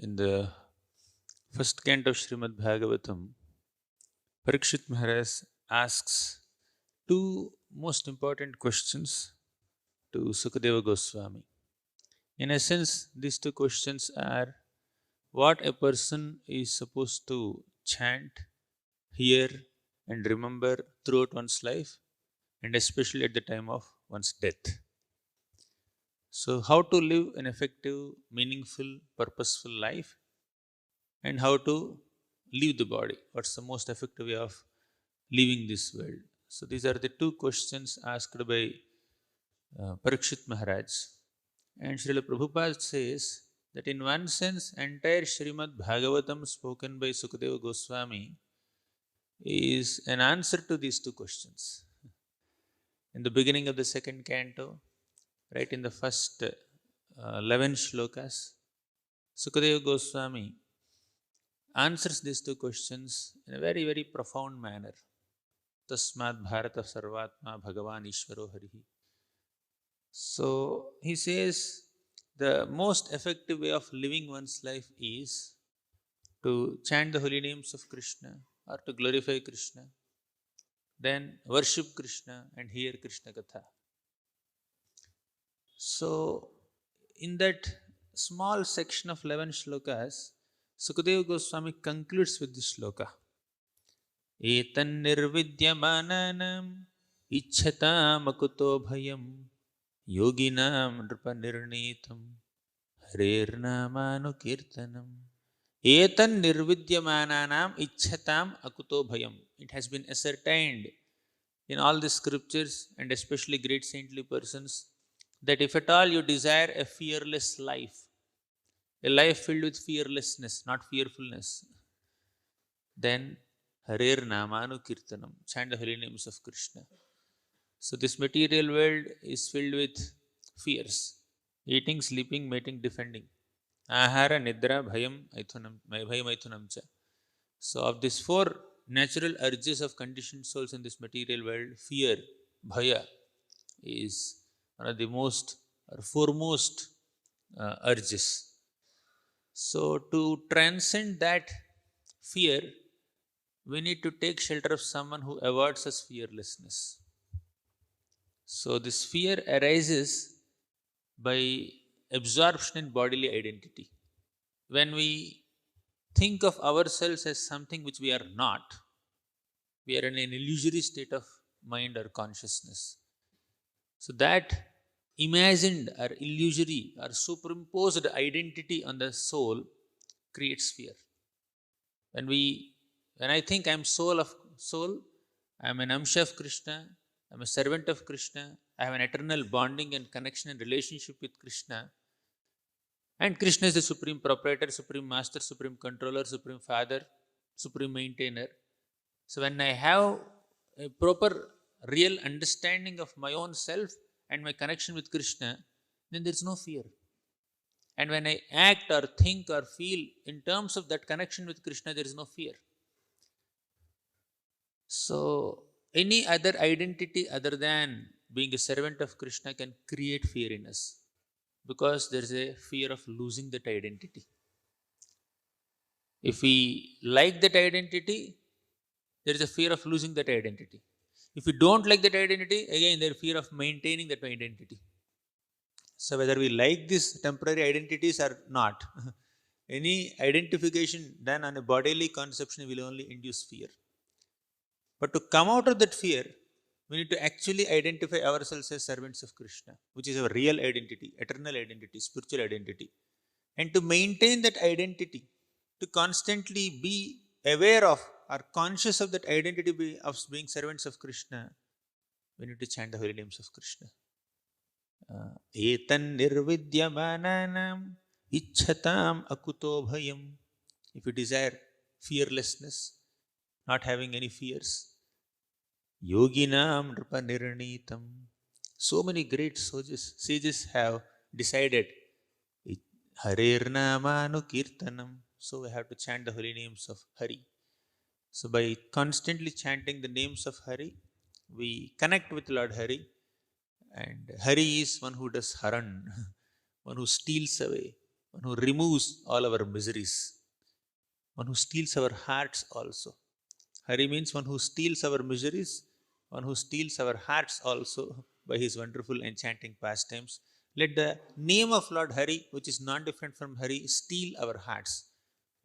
In the first canto of Srimad Bhagavatam, Parikshit Maharaj asks two most important questions to Sukadeva Goswami. In essence, these two questions are what a person is supposed to chant, hear, and remember throughout one's life, and especially at the time of one's death. So, how to live an effective, meaningful, purposeful life, and how to leave the body. What's the most effective way of leaving this world? So, these are the two questions asked by Parikshit Maharaj. And Srila Prabhupada says that in one sense, entire Srimad Bhagavatam spoken by Sukadeva Goswami is an answer to these two questions. In the beginning of the second canto, right in the first 11 shlokas, Sukadeva Goswami answers these two questions in a very, very profound manner. Tasmad Bharata Sarvatma Bhagavan Ishvaro Harihi. So he says the most effective way of living one's life is to chant the holy names of Krishna or to glorify Krishna, then worship Krishna and hear Krishna Katha. So, in that small section of 11 shlokas, Sukadeva Goswami concludes with this shloka. Etan nirvidyamananam ichhatam akuto bhayam yoginam nripanirnitam harirnamanu kirtanam. Etan nirvidyamananam ichhatam akuto bhayam. It has been ascertained in all the scriptures and especially great saintly persons that if at all you desire a fearless life, a life filled with fearlessness, not fearfulness, then Harer Namanu Kirtanam, chant the holy names of Krishna. So this material world is filled with fears: eating, sleeping, mating, defending. Ahara, Nidra, Bhayam, Aithunam cha. So of these four natural urges of conditioned souls in this material world, fear, Bhaya, is one of the most or foremost urges. So, to transcend that fear, we need to take shelter of someone who awards us fearlessness. So, this fear arises by absorption in bodily identity. When we think of ourselves as something which we are not, we are in an illusory state of mind or consciousness. So, that imagined or illusory or superimposed identity on the soul creates fear. When I think I'm soul, I'm an amsha of Krishna, I'm a servant of Krishna, I have an eternal bonding and connection and relationship with Krishna. And Krishna is the supreme proprietor, supreme master, supreme controller, supreme father, supreme maintainer. So when I have a proper, real understanding of my own self and my connection with Krishna, then there's no fear. And when I act or think or feel in terms of that connection with Krishna, there is no fear. So, any other identity other than being a servant of Krishna can create fear in us because there is a fear of losing that identity. If we like that identity, there is a fear of losing that identity. If we don't like that identity, again, there is fear of maintaining that identity. So, whether we like these temporary identities or not, any identification done on a bodily conception will only induce fear. But to come out of that fear, we need to actually identify ourselves as servants of Krishna, which is our real identity, eternal identity, spiritual identity. And to maintain that identity, to constantly be aware of or conscious of that identity of being servants of Krishna, we need to chant the holy names of Krishna. Etan nirvidyamananam ichhatam akuto bhayam. If you desire fearlessness, not having any fears, yoginam nripanirnitam. So many great sages have decided harirnamanu kirtanam. So we have to chant the holy names of Hari. So by constantly chanting the names of Hari, we connect with Lord Hari. And Hari is one who does haran, one who steals away, one who removes all our miseries, one who steals our hearts also. Hari means one who steals our miseries, one who steals our hearts also by his wonderful enchanting pastimes. Let the name of Lord Hari, which is non different from Hari, steal our hearts.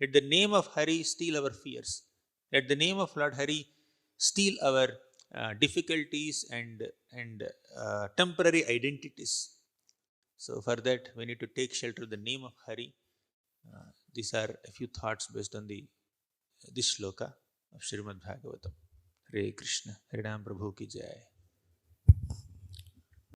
Let the name of Hari steal our fears. Let the name of Lord Hari steal our difficulties and temporary identities. So, for that, we need to take shelter of the name of Hari. These are a few thoughts based on this shloka of Srimad Bhagavatam. Hare Krishna, Harinam Prabhu ki Jai.